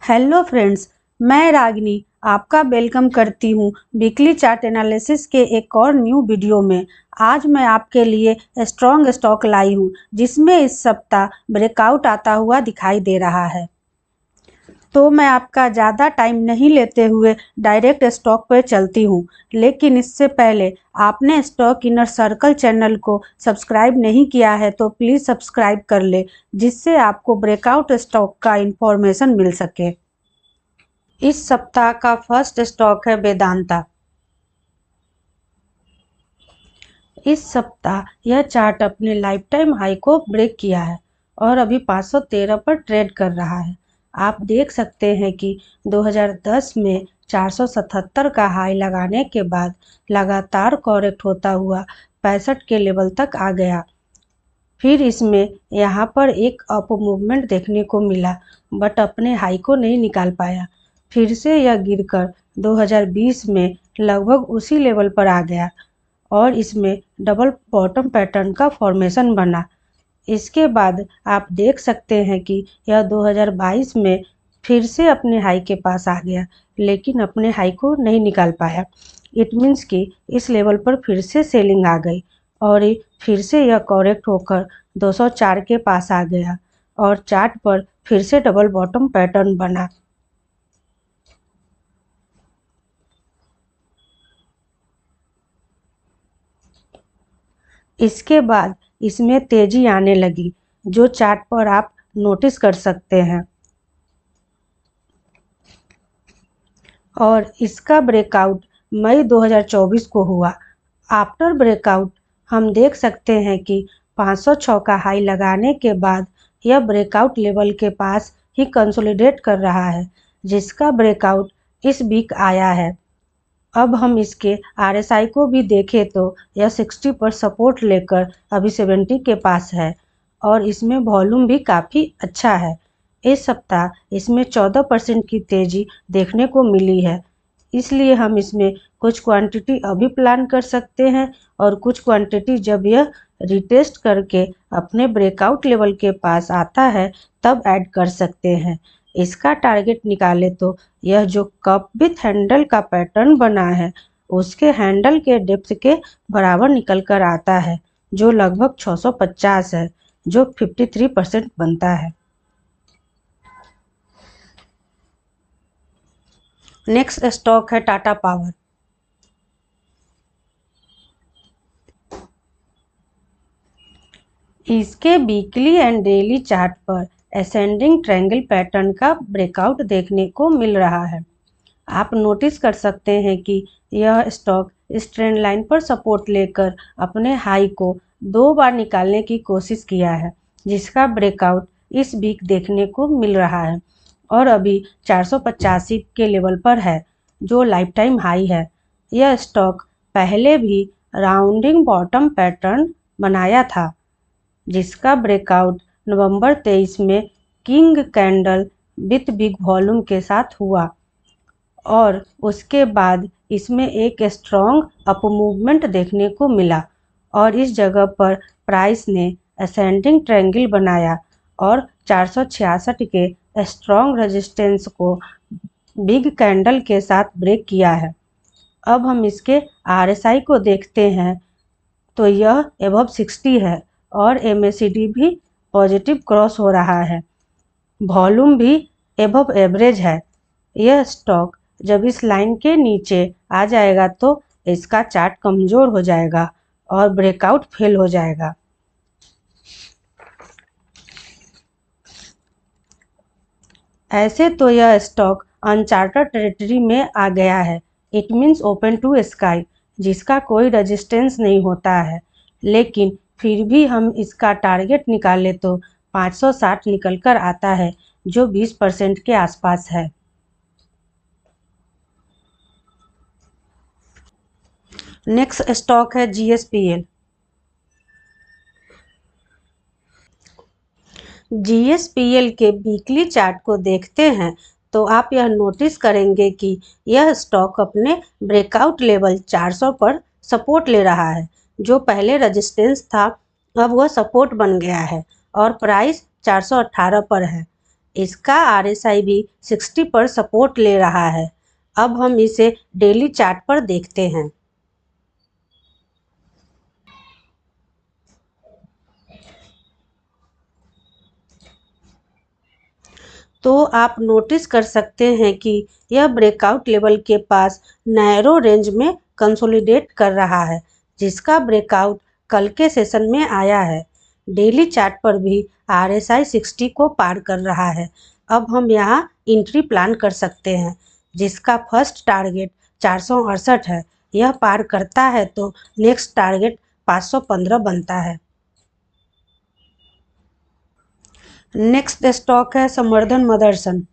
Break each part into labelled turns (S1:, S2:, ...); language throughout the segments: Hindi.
S1: हेलो फ्रेंड्स, मैं रागिनी आपका वेलकम करती हूँ वीकली चार्ट एनालिसिस के एक और न्यू वीडियो में। आज मैं आपके लिए स्ट्रॉन्ग स्टॉक लाई हूँ जिसमें इस सप्ताह ब्रेकआउट आता हुआ दिखाई दे रहा है। तो मैं आपका ज़्यादा टाइम नहीं लेते हुए डायरेक्ट स्टॉक पर चलती हूँ, लेकिन इससे पहले आपने स्टॉक इनर सर्कल चैनल को सब्सक्राइब नहीं किया है तो प्लीज़ सब्सक्राइब कर ले, जिससे आपको ब्रेकआउट स्टॉक का इंफॉर्मेशन मिल सके। इस सप्ताह का फर्स्ट स्टॉक है वेदांता। इस सप्ताह यह चार्ट अपने लाइफ टाइम हाई को ब्रेक किया है और अभी 513 पर ट्रेड कर रहा है। आप देख सकते हैं कि 2010 में 477 का हाई लगाने के बाद लगातार करेक्ट होता हुआ 65 के लेवल तक आ गया। फिर इसमें यहाँ पर एक अप मूवमेंट देखने को मिला, बट अपने हाई को नहीं निकाल पाया। फिर से यह गिरकर 2020 में लगभग उसी लेवल पर आ गया और इसमें डबल बॉटम पैटर्न का फॉर्मेशन बना। इसके बाद आप देख सकते हैं कि यह 2022 में फिर से अपने हाई के पास आ गया, लेकिन अपने हाई को नहीं निकाल पाया। इट मीन्स कि इस लेवल पर फिर से सेलिंग आ गई और फिर से यह करेक्ट होकर 204 के पास आ गया और चार्ट पर फिर से डबल बॉटम पैटर्न बना। इसके बाद इसमें तेजी आने लगी, जो चार्ट पर आप नोटिस कर सकते हैं, और इसका ब्रेकआउट मई 2024 को हुआ। आफ्टर ब्रेकआउट हम देख सकते हैं कि 506 का हाई लगाने के बाद यह ब्रेकआउट लेवल के पास ही कंसोलिडेट कर रहा है, जिसका ब्रेकआउट इस वीक आया है। अब हम इसके RSI को भी देखें तो यह 60 पर सपोर्ट लेकर अभी 70 के पास है और इसमें वॉल्यूम भी काफ़ी अच्छा है। इस सप्ताह इसमें 14% की तेज़ी देखने को मिली है, इसलिए हम इसमें कुछ क्वांटिटी अभी प्लान कर सकते हैं और कुछ क्वांटिटी जब यह रिटेस्ट करके अपने ब्रेकआउट लेवल के पास आता है तब ऐड कर सकते हैं। इसका टारगेट निकाले तो यह जो कप विथ हैंडल का पैटर्न बना है उसके हैंडल के डेप्थ के बराबर निकल कर आता है, जो लगभग 650 है, जो 53% बनता है। नेक्स्ट स्टॉक है टाटा पावर। इसके वीकली एंड डेली चार्ट पर असेंडिंग ट्रायंगल पैटर्न का ब्रेकआउट देखने को मिल रहा है। आप नोटिस कर सकते हैं कि यह स्टॉक इस ट्रेंड लाइन पर सपोर्ट लेकर अपने हाई को 2 बार निकालने की कोशिश किया है, जिसका ब्रेकआउट इस वीक देखने को मिल रहा है और अभी 485 के लेवल पर है, जो लाइफ टाइम हाई है। यह स्टॉक पहले भी राउंडिंग बॉटम पैटर्न बनाया था, जिसका ब्रेकआउट नवंबर 23 में king candle with big volume के साथ हुआ और उसके बाद इसमें एक स्ट्रॉन्ग अप मूवमेंट देखने को मिला और इस जगह पर प्राइस ने असेंडिंग ट्रायंगल बनाया और 466 के स्ट्रॉन्ग रेजिस्टेंस को बिग कैंडल के साथ ब्रेक किया है। अब हम इसके RSI को देखते हैं तो यह एबव 60 है और MACD भी पॉजिटिव क्रॉस हो रहा है। वॉल्यूम भी एबव एवरेज है। यह स्टॉक जब इस लाइन के नीचे आ जाएगा तो इसका चार्ट कमज़ोर हो जाएगा और ब्रेकआउट फेल हो जाएगा। ऐसे तो यह स्टॉक अनचार्टर्ड टेरिटरी में आ गया है। It means open to sky, जिसका कोई रेजिस्टेंस नहीं होता है, लेकिन फिर भी हम इसका टारगेट निकाले तो 560 निकल कर आता है, जो 20% के आसपास है। नेक्स्ट स्टॉक है GSPL। GSPL के वीकली चार्ट को देखते हैं तो आप यह नोटिस करेंगे कि यह स्टॉक अपने ब्रेकआउट लेवल 400 पर सपोर्ट ले रहा है, जो पहले रेजिस्टेंस था अब वह सपोर्ट बन गया है और प्राइस 418 पर है। इसका RSI भी 60 पर सपोर्ट ले रहा है। अब हम इसे डेली चार्ट पर देखते हैं। तो आप नोटिस कर सकते हैं कि यह ब्रेकआउट लेवल के पास नैरो रेंज में कंसोलिडेट कर रहा है, जिसका ब्रेकआउट कल के सेशन में आया है। डेली चार्ट पर भी RSI 60 को पार कर रहा है। अब हम यहाँ एंट्री प्लान कर सकते हैं, जिसका फर्स्ट टारगेट 468 है। यह पार करता है तो नेक्स्ट टारगेट 515 बनता है। नेक्स्ट स्टॉक है संवर्धन मदरसन।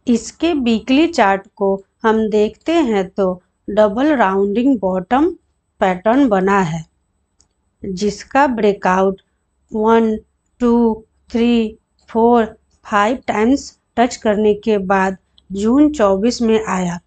S1: इसके वीकली चार्ट को हम देखते हैं तो डबल राउंडिंग बॉटम पैटर्न बना है, जिसका ब्रेकआउट 1, 2, 3, 4, 5 टाइम्स टच करने के बाद जून 24 में आया।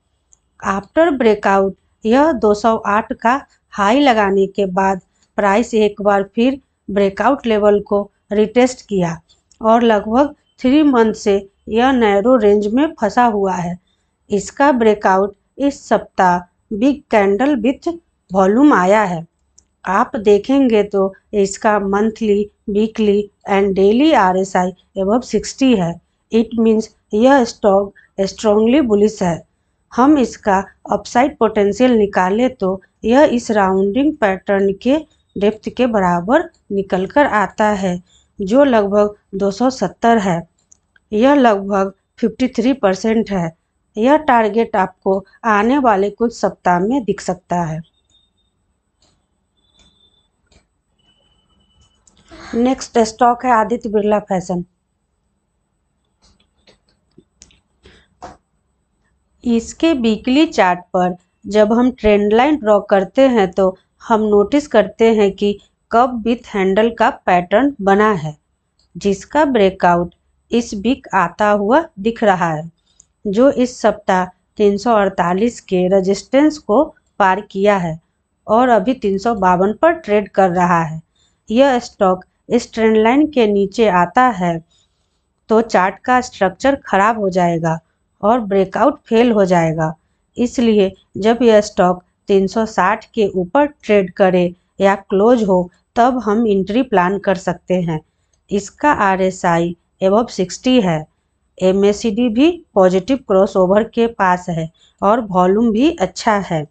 S1: आफ्टर ब्रेकआउट यह 208 का हाई लगाने के बाद प्राइस एक बार फिर ब्रेकआउट लेवल को रिटेस्ट किया और लगभग 3 मंथ से यह नैरो रेंज में फंसा हुआ है। इसका ब्रेकआउट इस सप्ताह बिग कैंडल विथ वॉल्यूम आया है। आप देखेंगे तो इसका monthly, weekly and daily RSI above 60 है। इट मीन्स यह स्टॉक स्ट्रांगली बुलिश है। हम इसका अपसाइड पोटेंशियल निकालें तो यह इस राउंडिंग पैटर्न के डेप्थ के बराबर निकल कर आता है, जो लगभग 270 है। यह लगभग 53% है। यह टारगेट आपको आने वाले कुछ सप्ताह में दिख सकता है। नेक्स्ट स्टॉक है आदित्य बिरला फैशन। इसके वीकली चार्ट पर जब हम ट्रेंड लाइन ड्रॉ करते हैं तो हम नोटिस करते हैं कि कप विथ हैंडल का पैटर्न बना है, जिसका ब्रेकआउट इस वीक आता हुआ दिख रहा है, जो इस सप्ताह 348 के रेजिस्टेंस को पार किया है और अभी 352 पर ट्रेड कर रहा है। यह स्टॉक इस ट्रेंड लाइन के नीचे आता है तो चार्ट का स्ट्रक्चर खराब हो जाएगा और ब्रेकआउट फेल हो जाएगा। इसलिए जब यह स्टॉक 360 के ऊपर ट्रेड करे या क्लोज हो तब हम एंट्री प्लान कर सकते हैं। इसका RSI अबव 60 है। MACD भी पॉजिटिव क्रॉसओवर के पास है और वॉल्यूम भी अच्छा है।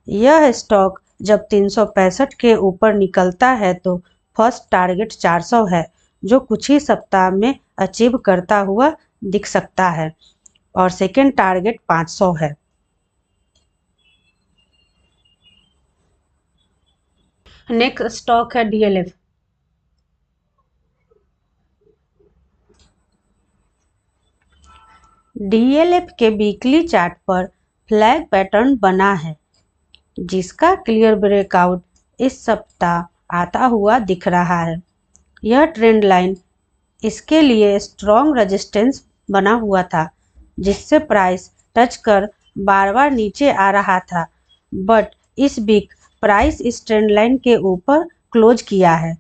S1: यह स्टॉक जब 365 के ऊपर निकलता है तो फर्स्ट टारगेट 400 है, जो कुछ ही सप्ताह में अचीव करता हुआ दिख सकता है और सेकेंड टारगेट 500 है। नेक्स्ट स्टॉक है DLF। DLF के वीकली चार्ट पर फ्लैग पैटर्न बना है, जिसका क्लियर ब्रेकआउट इस सप्ताह आता हुआ दिख रहा है। यह ट्रेंड लाइन इसके लिए स्ट्रॉन्ग रेजिस्टेंस बना हुआ था, जिससे प्राइस टच कर बार बार नीचे आ रहा था, बट इस वीक प्राइस इस ट्रेंड लाइन के ऊपर क्लोज किया है।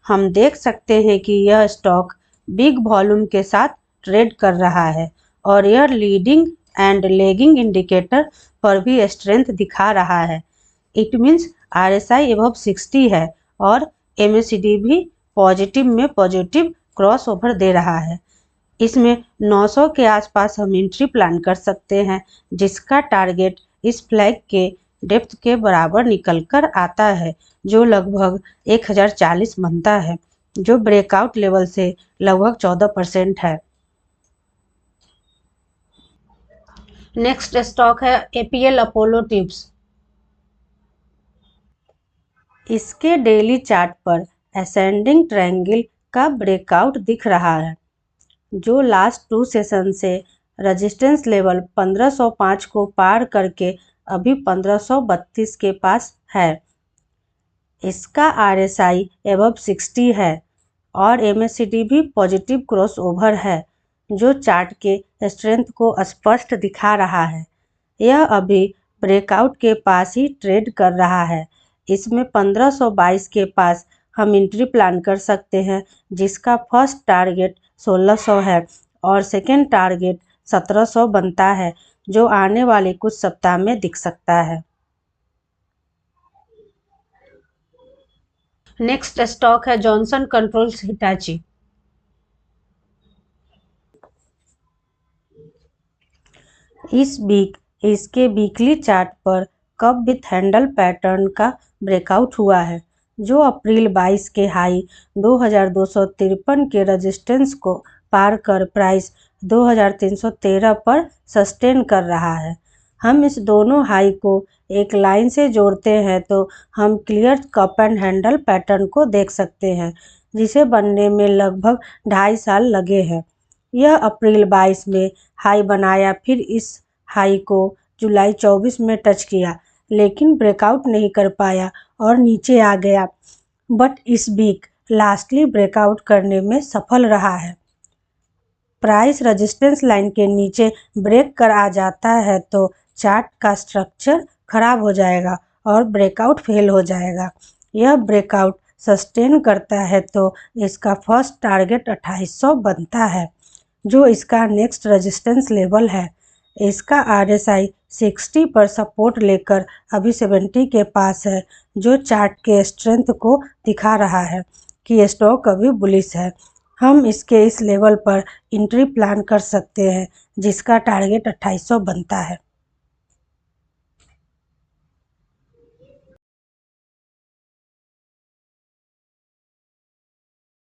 S1: हम देख सकते हैं कि यह स्टॉक बिग वॉल्यूम के साथ ट्रेड कर रहा है और यह लीडिंग एंड लेगिंग इंडिकेटर पर भी स्ट्रेंथ दिखा रहा है। इट मीन्स RSI अबव 60 है और MACD भी पॉजिटिव में पॉजिटिव क्रॉस ओवर दे रहा है। इसमें 900 के आसपास हम एंट्री प्लान कर सकते हैं, जिसका टारगेट इस फ्लैग के डेप्थ के बराबर निकल कर आता है, जो लगभग 1040 बनता है, जो ब्रेकआउट लेवल से लगभग 14% है। नेक्स्ट स्टॉक है APL अपोलो ट्यूब्स। इसके डेली चार्ट पर असेंडिंग ट्रायंगल का ब्रेकआउट दिख रहा है, जो लास्ट 2 सेशन से रेजिस्टेंस लेवल 1505 को पार करके अभी 1532 के पास है। इसका RSI अबव 60 है और MACD भी पॉजिटिव क्रॉसओवर है, जो चार्ट के स्ट्रेंथ को स्पष्ट दिखा रहा है। यह अभी ब्रेकआउट के पास ही ट्रेड कर रहा है। इसमें 1522 के पास हम एंट्री प्लान कर सकते हैं, जिसका फर्स्ट टारगेट 1600 है और सेकेंड टारगेट 1700 बनता है, जो आने वाले कुछ सप्ताह में दिख सकता है। नेक्स्ट स्टॉक है जॉनसन कंट्रोल्स हिटाची। इस वीक इसके वीकली चार्ट पर कप विथ हैंडल पैटर्न का ब्रेकआउट हुआ है, जो अप्रैल 22 के हाई 2253 के रेजिस्टेंस को पार कर प्राइस 2313 पर सस्टेन कर रहा है। हम इस दोनों हाई को एक लाइन से जोड़ते हैं तो हम clear cup and handle pattern को देख सकते हैं, जिसे बनने में लगभग 2.5 साल लगे हैं। यह अप्रैल 22 में हाई बनाया, फिर इस हाई को जुलाई 24 में टच किया, लेकिन ब्रेकआउट नहीं कर पाया और नीचे आ गया, बट इस वीक लास्टली ब्रेकआउट करने में सफल रहा है। प्राइस रेजिस्टेंस लाइन के नीचे ब्रेक कर आ जाता है तो चार्ट का स्ट्रक्चर खराब हो जाएगा और ब्रेकआउट फेल हो जाएगा। यह ब्रेकआउट सस्टेन करता है तो इसका फर्स्ट टारगेट 2800 बनता है, जो इसका नेक्स्ट रेजिस्टेंस लेवल है। इसका RSI 60 पर सपोर्ट लेकर अभी 70 के पास है, जो चार्ट के स्ट्रेंथ को दिखा रहा है कि स्टॉक अभी बुलिश है। हम इसके इस लेवल पर एंट्री प्लान कर सकते हैं, जिसका टारगेट 2800 बनता है।